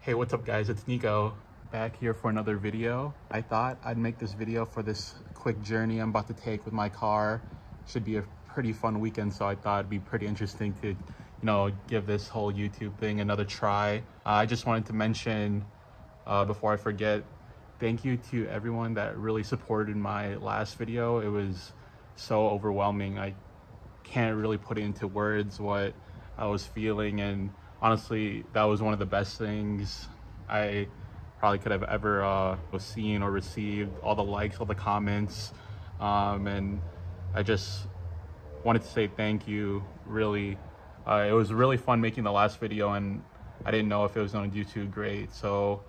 Hey, what's up guys? It's Nico back here for another video. I thought I'd make this video for this quick journey I'm about to take with my car. Should be a pretty fun weekend, so I thought it'd be pretty interesting to, give this whole YouTube thing another try. I just wanted to mention, before I forget, thank you to everyone that really supported my last video. It was so overwhelming. I can't really put it into words what I was feeling, and honestly, that was one of the best things I probably could have ever seen or received. All the likes, all the comments, and I just wanted to say thank you. Really, it was really fun making the last video, and I didn't know if it was going to do too great, so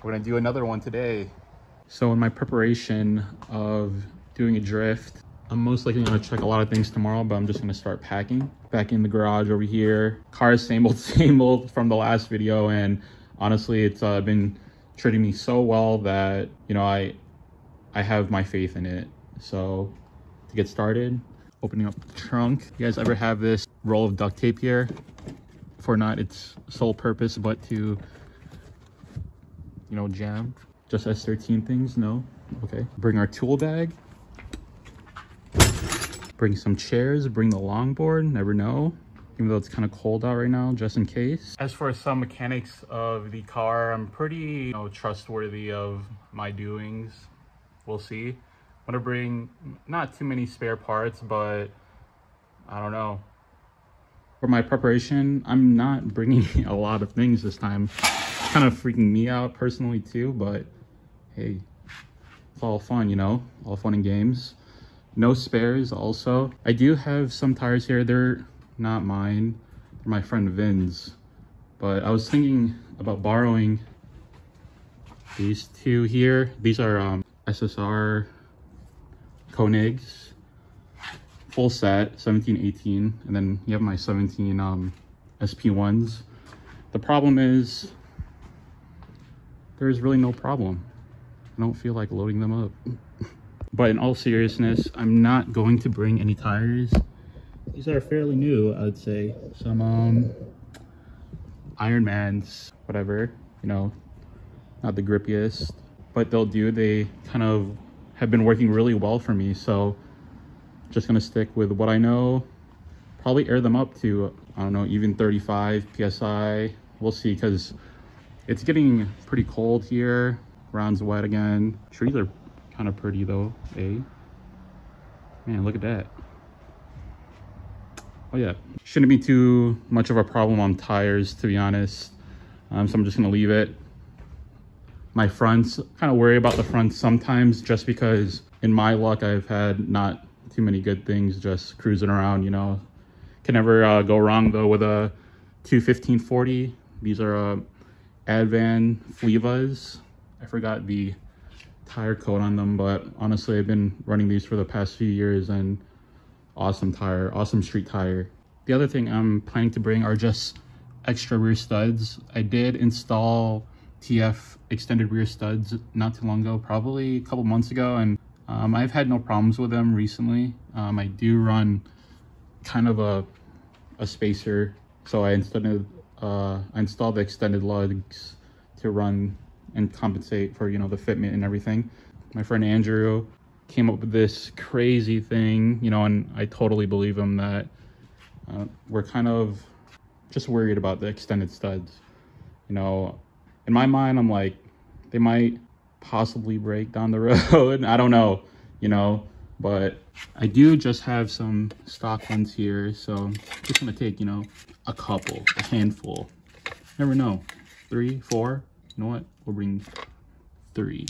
we're going to do another one today. So in my preparation of doing a drift, I'm most likely going to check a lot of things tomorrow, but I'm just going to start packing. Back in the garage over here. Car is same old from the last video, and honestly, it's been treating me so well that, I have my faith in it. So to get started, opening up the trunk. You guys ever have this roll of duct tape here? For not its sole purpose, but to, jam just S13 things? No? Okay. Bring our tool bag. Bring some chairs, bring the longboard, never know, even though it's kind of cold out right now, just in case. As for some mechanics of the car, I'm pretty trustworthy of my doings. We'll see. I'm gonna bring not too many spare parts, but I don't know. For my preparation, I'm not bringing a lot of things this time. It's kind of freaking me out personally too, but hey, it's all fun, all fun and games. No spares also. I do have some tires here. They're not mine. They're my friend Vin's. But I was thinking about borrowing these two here. These are SSR Koenigs. Full set, 17, 18. And then you have my 17 SP1s. The problem is, there's really no problem. I don't feel like loading them up. But in all seriousness, I'm not going to bring any tires. These are fairly new, I would say. Some Ironmans, whatever, not the grippiest, but they'll do. They kind of have been working really well for me, so just gonna stick with what I know. Probably air them up to, I don't know, even 35 PSI. We'll see, because it's getting pretty cold here. Ground's wet again. Trees are kind of pretty though, eh? Man, look at that. Oh yeah, shouldn't be too much of a problem on tires, to be honest. So I'm just gonna leave it. My fronts, kind of worry about the fronts sometimes, just because in my luck I've had not too many good things just cruising around. Can never go wrong though with a 215/40. These are Advan Flevas. I forgot the tire coat on them, but honestly I've been running these for the past few years, and awesome tire, awesome street tire. The other thing I'm planning to bring are just extra rear studs. I did install TF extended rear studs not too long ago, probably a couple months ago, and I've had no problems with them recently. I do run kind of a spacer, so I installed the extended lugs to run and compensate for, the fitment and everything. My friend Andrew came up with this crazy thing, and I totally believe him that we're kind of just worried about the extended studs. In my mind, I'm like, they might possibly break down the road. I don't know, but I do just have some stock ones here, so I'm just gonna take, a handful. Never know, 3, 4. You know what? We'll bring 3.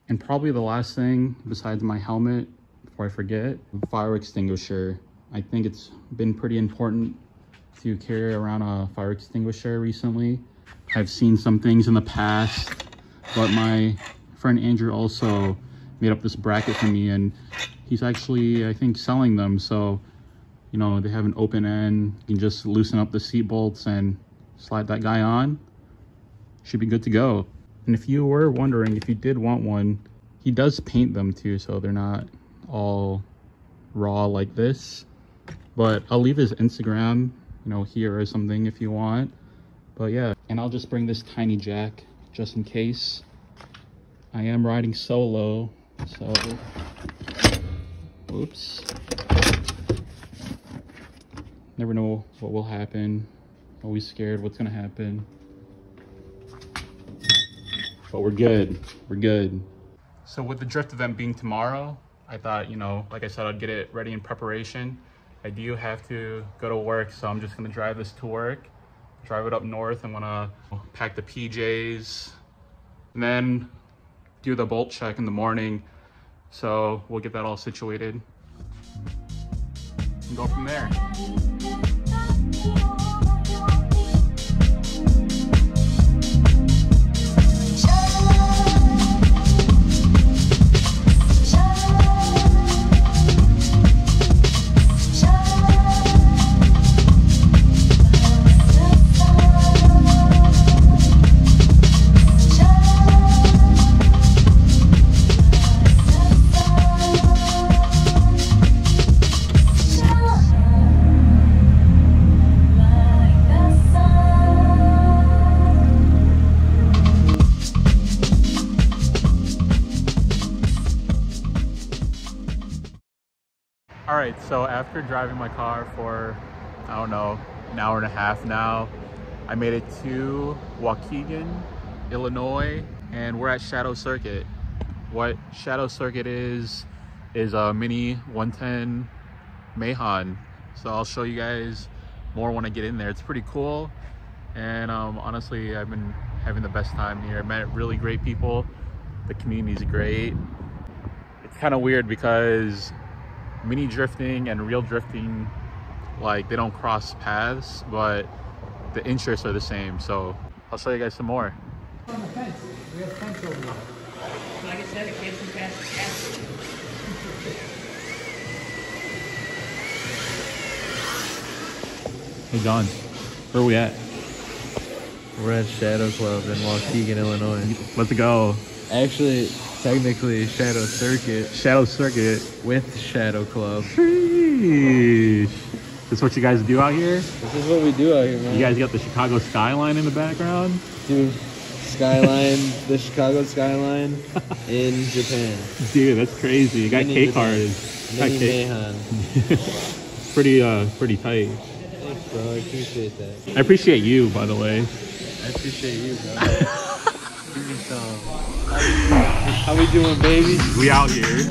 And probably the last thing besides my helmet, before I forget, fire extinguisher. I think it's been pretty important to carry around a fire extinguisher recently. I've seen some things in the past, but my friend Andrew also made up this bracket for me, and he's actually, I think, selling them. So, they have an open end. You can just loosen up the seat bolts and slide that guy on. Should be good to go. And if you were wondering, if you did want one, he does paint them too, so they're not all raw like this. But I'll leave his Instagram, here or something if you want. But yeah, And I'll just bring this tiny jack just in case. I am riding solo, so oops. Never know what will happen. Always scared what's gonna happen. But we're good. We're good. So with the drift event being tomorrow, I thought, you know, like I said, I'd get it ready in preparation. I do have to go to work, so I'm just gonna drive this to work, drive it up north. I'm gonna pack the PJs, and then do the bolt check in the morning. So we'll get that all situated and go from there. All right, so after driving my car for, I don't know, an hour and a half now, I made it to Waukegan, Illinois, and we're at Shadow Circuit. What Shadow Circuit is a mini 110 Mayhan. So I'll show you guys more when I get in there. It's pretty cool, and honestly, I've been having the best time here. I met really great people. The community's great. It's kind of weird because mini drifting and real drifting, like, they don't cross paths, but the interests are the same. So I'll show you guys some more. On the fence. We have a fence over there. Like I said, it can't be past the castle. Hey John, where are we at? We're at Shadow Club in Waukegan, Illinois. Let's go. Actually, technically Shadow Circuit Shadow Circuit. with Shadow Club. Sheesh. This is what you guys do out here? This is what we do out here, man. You guys got the Chicago skyline in the background? Dude, skyline, the Chicago skyline in Japan. Dude, that's crazy. You got Mini K-cars. Got Mini K- Mayhan. pretty tight. Thanks, bro. I appreciate that. I appreciate you, by the way. I appreciate you, bro. Give me some. How we doing, baby? We out here.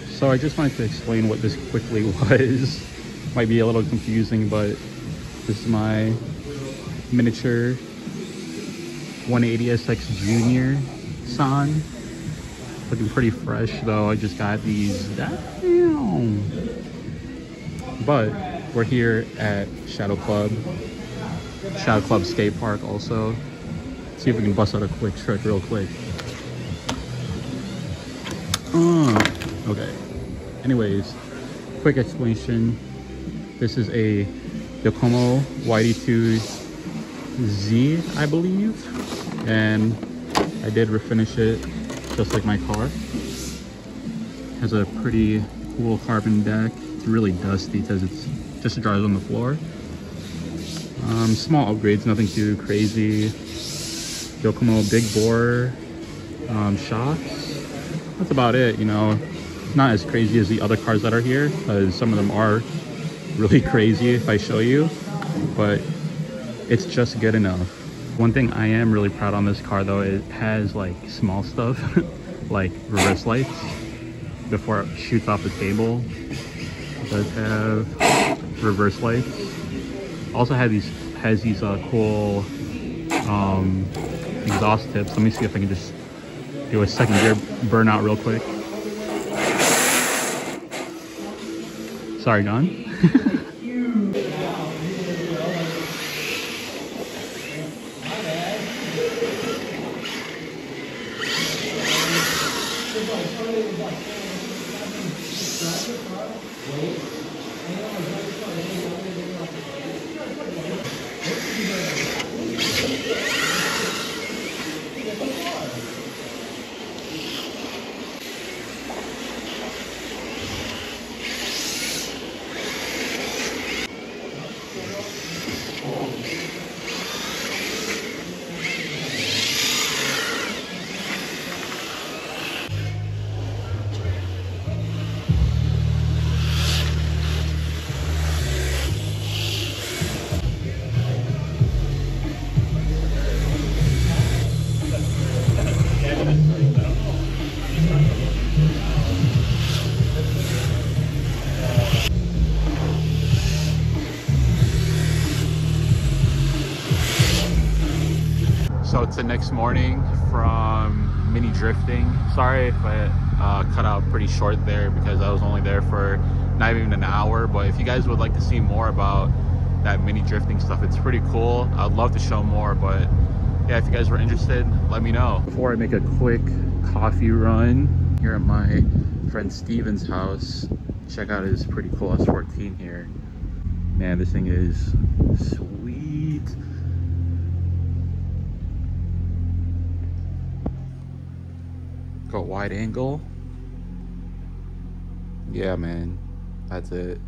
So I just wanted to explain what this quickly was. Might be a little confusing, but this is my miniature 180SX Junior San. Looking pretty fresh though. I just got these. Damn. But we're here at Shadow Club Skate Park also. Let's see if we can bust out a quick trick real quick. Okay. Anyways, quick explanation. This is a Yokomo YD2Z, I believe. And I did refinish it just like my car. Has a pretty cool carbon deck. It's really dusty because it's just drives on the floor. Small upgrades, nothing too crazy. Yokomo big bore shocks. That's about it, you know. Not as crazy as the other cars that are here, because some of them are really crazy if I show you, but it's just good enough. One thing I am really proud on this car though, it has like small stuff like reverse lights before it shoots off the table. It does have reverse lights. Also has these cool exhaust tips. Let me see if I can just Do a second gear burnout real quick. Sorry, Don. So it's the next morning from mini drifting. Sorry if I cut out pretty short there because I was only there for not even an hour, but if you guys would like to see more about that mini drifting stuff, it's pretty cool. I'd love to show more, but yeah, if you guys were interested, let me know. Before I make a quick coffee run here at my friend Steven's house, check out his pretty cool S14 here. Man, this thing is sweet. Got wide angle. Yeah, man, that's it.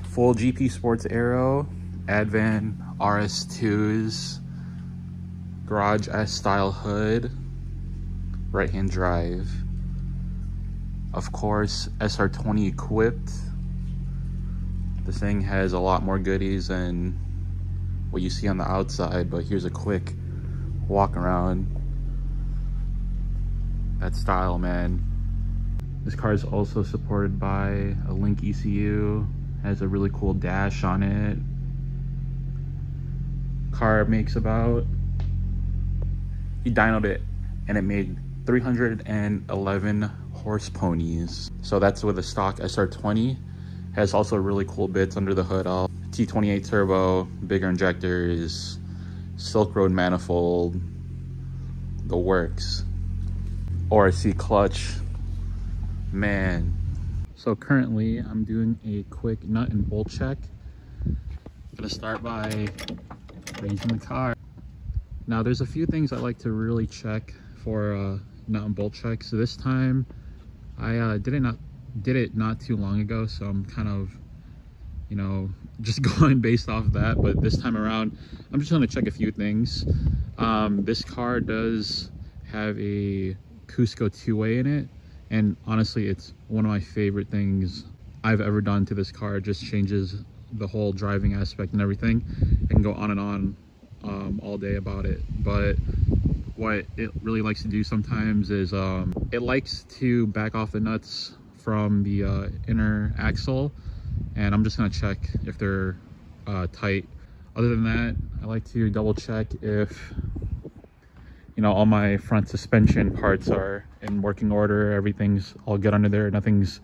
Full GP Sports Aero, Advan RS2s, Garage S style hood, right hand drive. Of course, SR20 equipped. This thing has a lot more goodies than what you see on the outside, but here's a quick walk around. That style, man. This car is also supported by a Link ECU, has a really cool dash on it. Car makes about, he dynoed it and it made 311 horse ponies. So that's with a stock SR20. Has also really cool bits under the hood. T28 turbo, bigger injectors, Silk Road manifold, the works. ORC clutch, man. So currently I'm doing a quick nut and bolt check. Gonna start by raising the car. Now there's a few things I like to really check for nut and bolt check. So this time I did it not too long ago, so I'm kind of, you know, just going based off of that. But this time around I'm just gonna check a few things. This car does have a Cusco two-way in it, and honestly it's one of my favorite things I've ever done to this car. It just changes the whole driving aspect and everything. I can go on and on all day about it, but what it really likes to do sometimes is it likes to back off the nuts from the inner axle, and I'm just gonna check if they're tight. Other than that, I like to double check if, you know, all my front suspension parts are in working order. Everything's all good under there. Nothing's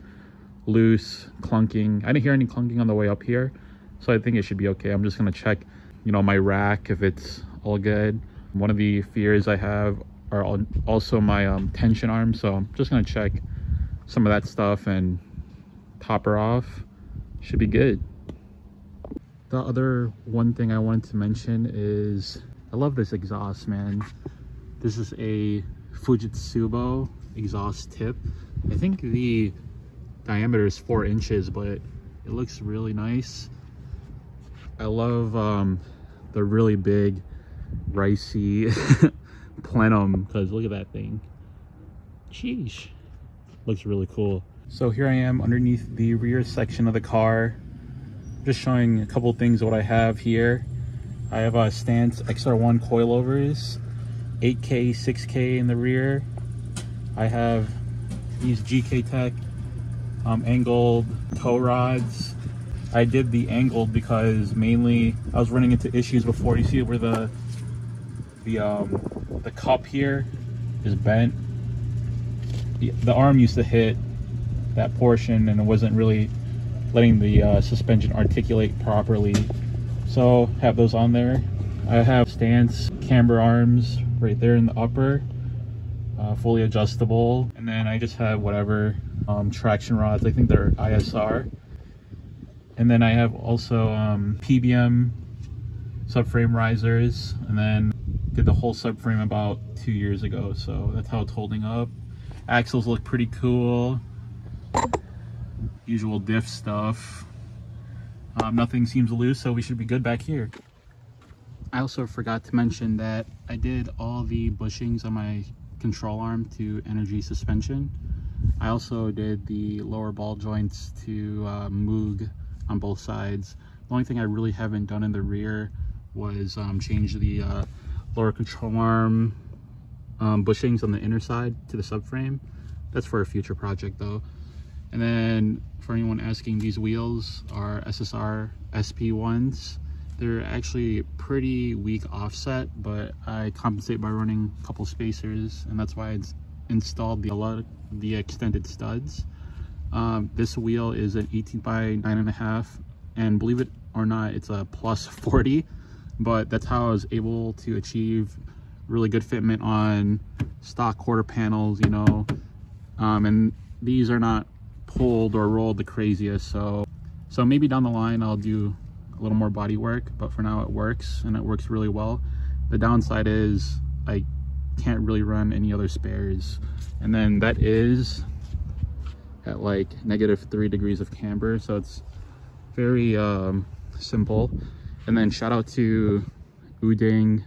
loose, clunking. I didn't hear any clunking on the way up here, so I think it should be okay. I'm just gonna check, you know, my rack, if it's all good. One of the fears I have are also my tension arms, so I'm just gonna check some of that stuff and top her off. Should be good. The other one thing I wanted to mention is I love this exhaust, man. This is a Fujitsubo exhaust tip. I think the diameter is 4 inches, but it looks really nice. I love the really big ricey plenum, because look at that thing. Sheesh. Looks really cool. So here I am underneath the rear section of the car. Just showing a couple things of what I have here. I have a Stance XR1 coilovers, 8K, 6K in the rear. I have these GK Tech angled tow rods. I did the angled because mainly I was running into issues before. You see where the cup here is bent. the arm used to hit that portion and it wasn't really letting the suspension articulate properly. So have those on there. I have stance camber arms right there in the upper, fully adjustable, and then I just have whatever traction rods. I think they're ISR. And then I have also PBM subframe risers, and then did the whole subframe about 2 years ago, so that's how it's holding up. Axles look pretty cool. Usual diff stuff. Nothing seems loose, so we should be good back here. I also forgot to mention that I did all the bushings on my control arm to energy suspension. I also did the lower ball joints to Moog on both sides. The only thing I really haven't done in the rear was change the lower control arm bushings on the inner side to the subframe. That's for a future project though. And then for anyone asking, these wheels are SSR SP1s. They're actually pretty weak offset, but I compensate by running a couple spacers, and that's why it's installed the extended studs. This wheel is an 18 by 9.5, and believe it or not, it's a plus 40, but that's how I was able to achieve really good fitment on stock quarter panels, you know. And these are not pulled or rolled the craziest, so maybe down the line I'll do a little more body work, but for now it works, and it works really well. The downside is I can't really run any other spares, and then that is at like -3 degrees of camber, so it's very simple. And then shout out to Uding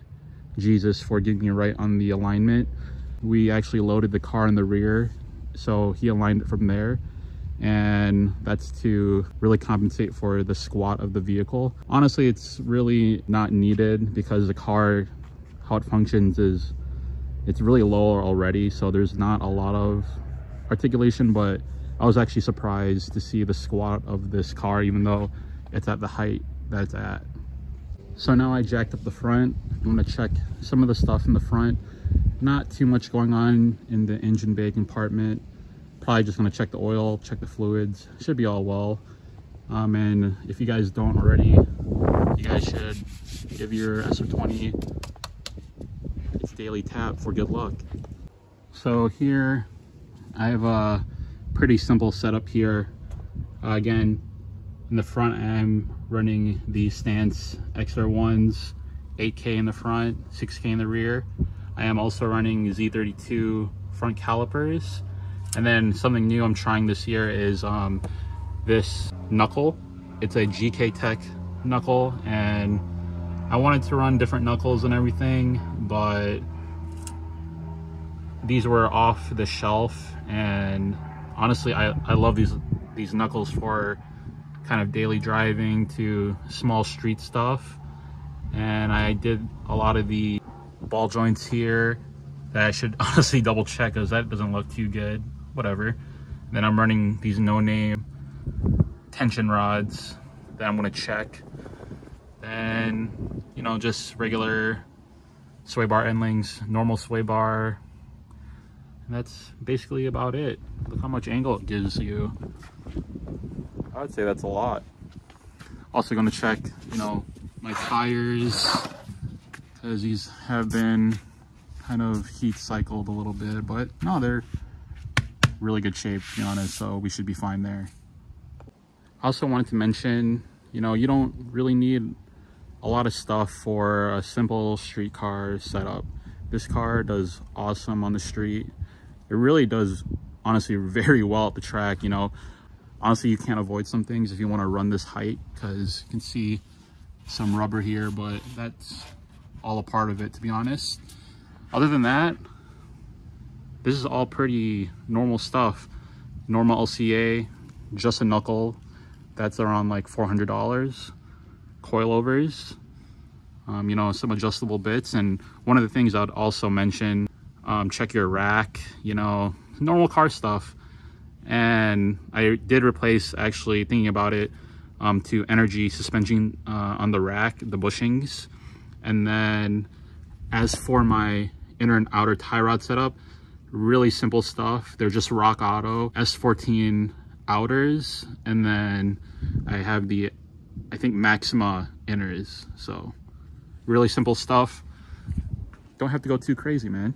Jesus for getting me right on the alignment. We actually loaded the car in the rear, so he aligned it from there, and that's to really compensate for the squat of the vehicle. Honestly, it's really not needed because the car, how it functions is it's really low already, so there's not a lot of articulation, but I was actually surprised to see the squat of this car even though it's at the height that it's at. So now I jacked up the front. I'm going to check some of the stuff in the front. Not too much going on in the engine bay compartment. Probably just going to check the oil, check the fluids. Should be all well. And if you guys don't already, you guys should give your SR20 its daily tap for good luck. So here I have a pretty simple setup here. Again, in the front I'm running the Stance XR1s, 8K in the front, 6K in the rear. I am also running Z32 front calipers. And then something new I'm trying this year is this knuckle. It's a GK Tech knuckle, and I wanted to run different knuckles and everything, but these were off the shelf, and honestly I love these knuckles for kind of daily driving to small street stuff. And I did a lot of the ball joints here that I should honestly double check because that doesn't look too good. Whatever. And then I'm running these no-name tension rods that I'm going to check. Then, you know, just regular sway bar end links, normal sway bar. And that's basically about it. Look how much angle it gives you. I would say that's a lot. Also going to check, you know, my tires, because these have been kind of heat cycled a little bit, but no, they're really good shape, to be honest, so we should be fine there. I also wanted to mention, you know, you don't really need a lot of stuff for a simple street car setup. This car does awesome on the street. It really does, honestly, very well at the track. You know, honestly, you can't avoid some things if you want to run this height, because you can see some rubber here, but that's all a part of it, to be honest. Other than that, this is all pretty normal stuff. Normal LCA, just a knuckle. That's around like $400. Coilovers, you know, some adjustable bits. And one of the things I'd also mention, check your rack, you know, normal car stuff. And I did replace, actually thinking about it, to energy suspension on the rack, the bushings. And then as for my inner and outer tie rod setup, Really simple stuff. They're just Rock Auto S14 outers, and then I have the, I think, Maxima inners. So really simple stuff. Don't have to go too crazy, man.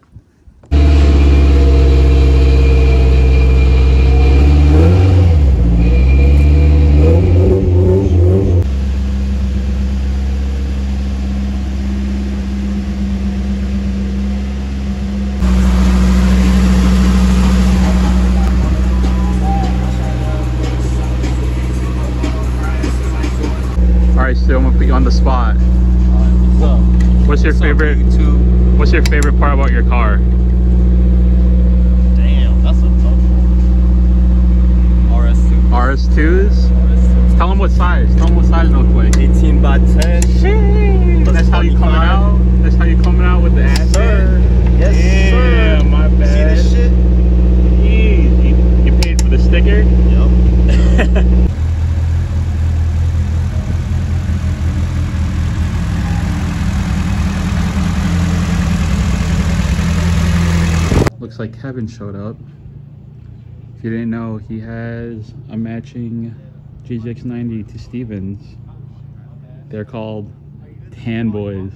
So I'm gonna put you on the spot. What's your favorite? What's your favorite part about your car? Damn, that's a tough one. RS2s. Tell them what size. Tell them what size real quick. 18 by 10. Sheesh. That's how you coming out. That's how you coming out with the ass. Sir. Yes, yeah, sir. My bad. See this shit? Easy. You paid for the sticker? Yep. Looks like Kevin showed up. If you didn't know, he has a matching GZX90 to Stevens. They're called Tan Boys.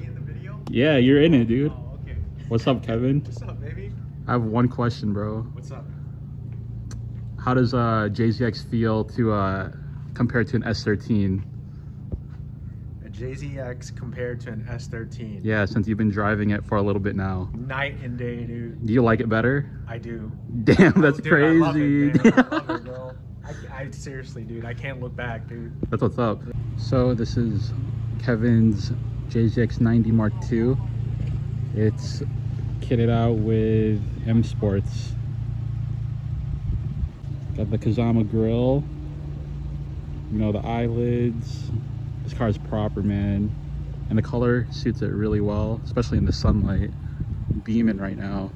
Yeah, you're in it, dude. Oh, okay. What's up, Kevin? What's up, baby? I have one question, bro. What's up? How does JZX feel to compare to an S13? A JZX compared to an S13. Yeah, since you've been driving it for a little bit now. Night and day, dude. Do you like it better? I do. Damn, that's Dude, I love crazy. it, man. I love it, bro. I seriously, dude, I can't look back, dude. That's what's up. So this is Kevin's JZX90 Mark II. It's kitted out with M Sports. Got the Kazama grill, you know, the eyelids. This car is proper, man, and the color suits it really well, especially in the sunlight. Beaming right now.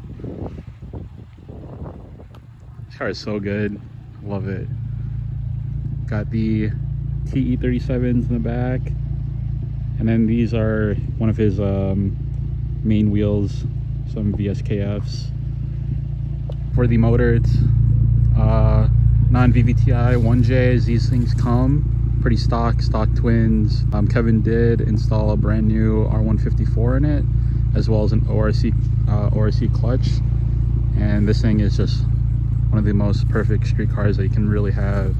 This car is so good. Love it. Got the TE37s in the back, and then these are one of his main wheels, some VSKFs. For the motor, it's non-VVTi 1J as these things come. Pretty stock twins. Kevin did install a brand new R154 in it, as well as an ORC clutch, and this thing is just one of the most perfect street cars that you can really have.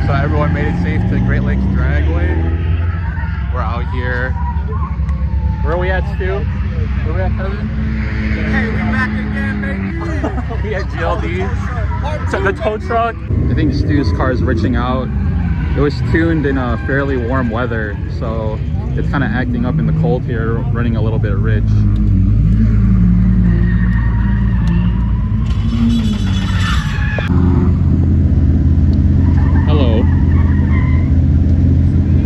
So everyone made it safe to Great Lakes Dragway. We're out here. Where are we at, Stu? Where are we at, Kevin? Hey, we back again, baby. We at GLD. So the tow truck. I think Stu's car is riching out. It was tuned in fairly warm weather, so it's kind of acting up in the cold here, running a little bit rich. Hello.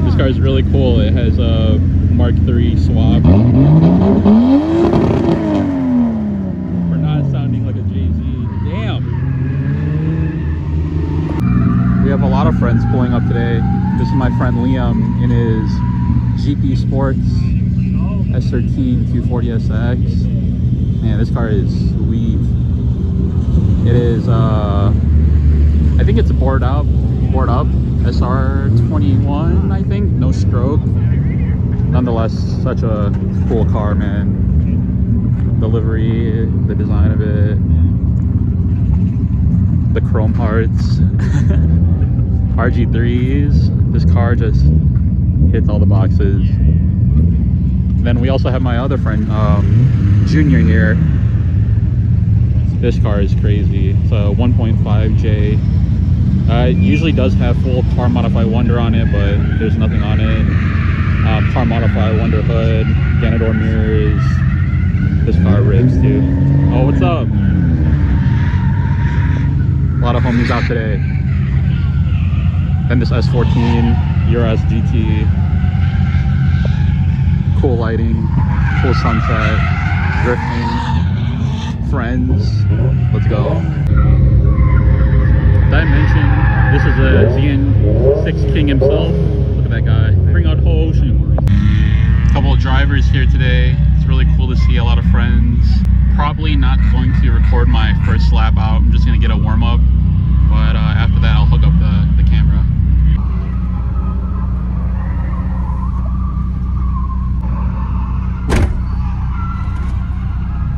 This car is really cool. It has a Mark III swap. For not sounding like a JZ. Damn. We have a lot of friends pulling up today. This is my friend Liam in his GP Sports S13 240SX. Man, this car is sweet. It is, I think it's board up SR21, I think, no stroke. Nonetheless, such a cool car, man. The livery, the design of it, the chrome hearts, RG3s. This car just hits all the boxes. Then we also have my other friend, Junior here. This car is crazy. It's a 1.5J. It usually does have full Car Modify Wonder on it, but there's nothing on it. Car Modify Wonder hood, Ganador mirrors. This car rips too. Oh, what's up? A lot of homies out today. Then this S14 Urus GT. Cool lighting, cool sunset, drifting. friends. Let's go. Did I mention this is a ZN6 King himself? Look at that guy. Bring out the whole ocean. A couple of drivers here today. It's really cool to see a lot of friends. Probably not going to record my first lap out. I'm just gonna get a warm up. But after that, I'll hook up the camera.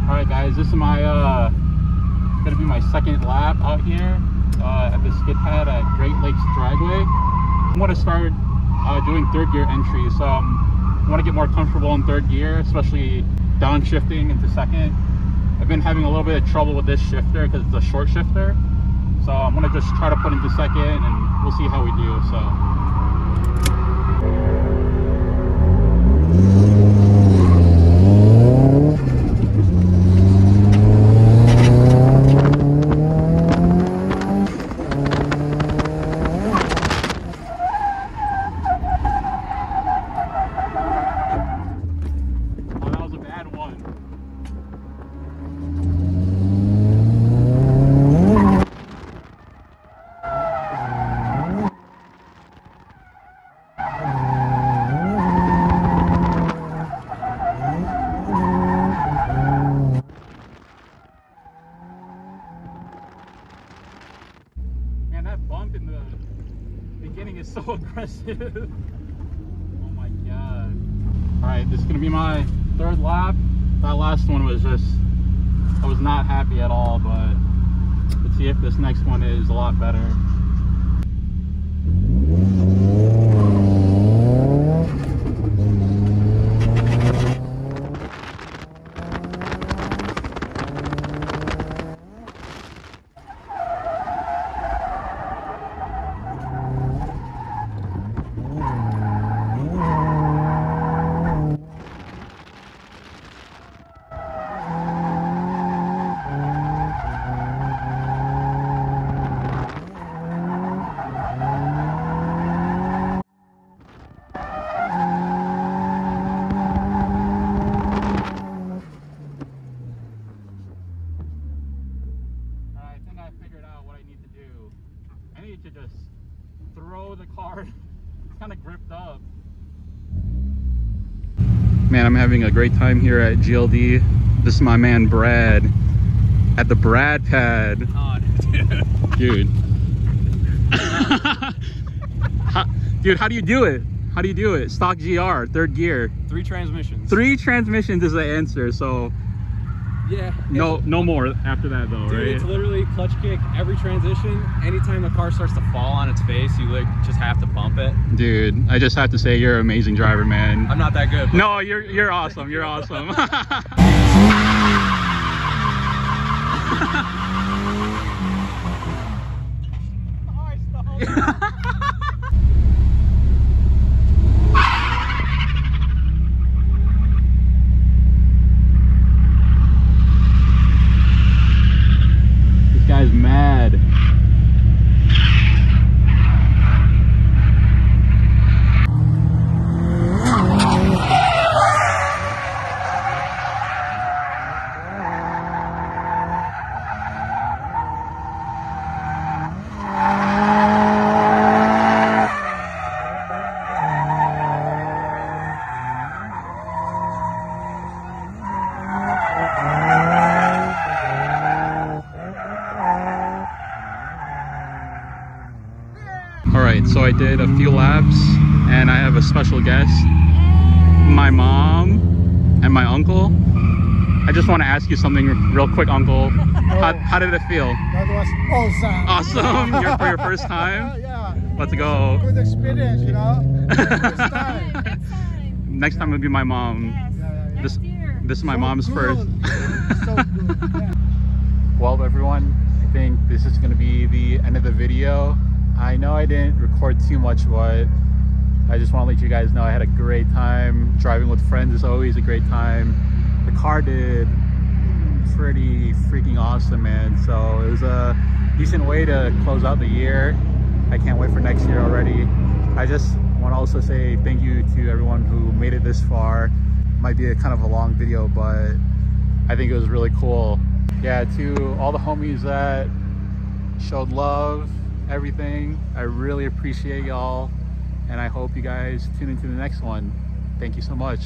All right, guys, this is my gonna be my second lap out here at the skid pad at Great Lakes Dragway. I'm gonna start doing third gear entries. So I want to get more comfortable in third gear, especially downshifting into second. I've been having a little bit of trouble with this shifter because it's a short shifter. So I'm gonna just try to put into second and we'll see how we do. Oh, that was a bad one. Man, that bump in the beginning is so aggressive. Oh my god. Alright, this is gonna be my third lap. That last one was just, I was not happy at all, but let's see if this next one is a lot better. I need to just throw the car. It's kind of gripped up. Man, I'm having a great time here at GLD. This is my man Brad at the Brad pad. Oh, dude. Dude, how do you do it? How do you do it? Stock GR, third gear. 3 transmissions. 3 transmissions is the answer, so yeah. no more after that though, Dude, right? it's literally clutch kick every transition. Anytime the car starts to fall on its face, you just have to bump it. Dude, I just have to say you're an amazing driver, man. I'm not that good. No, you're awesome. You're awesome. This guy's mad. Alright, so I did a few laps and I have a special guest, my mom and my uncle. I just want to ask you something real quick, Uncle. How did it feel? That was awesome. Awesome! For your first time? Yeah. Let's go. Good experience, you know. Next time. Next time it'll be my mom. Yeah. This is my mom's first. So good. Yeah. Well, everyone, I think this is going to be the end of the video. I know I didn't record too much, but I just want to let you guys know I had a great time. Driving with friends is always a great time. The car did pretty freaking awesome, man. So it was a decent way to close out the year. I can't wait for next year already. I just want to also say thank you to everyone who made it this far. Might be a kind of a long video, but I think it was really cool Yeah, to all the homies that showed love, everything, I really appreciate y'all, and I hope you guys tune into the next one. Thank you so much.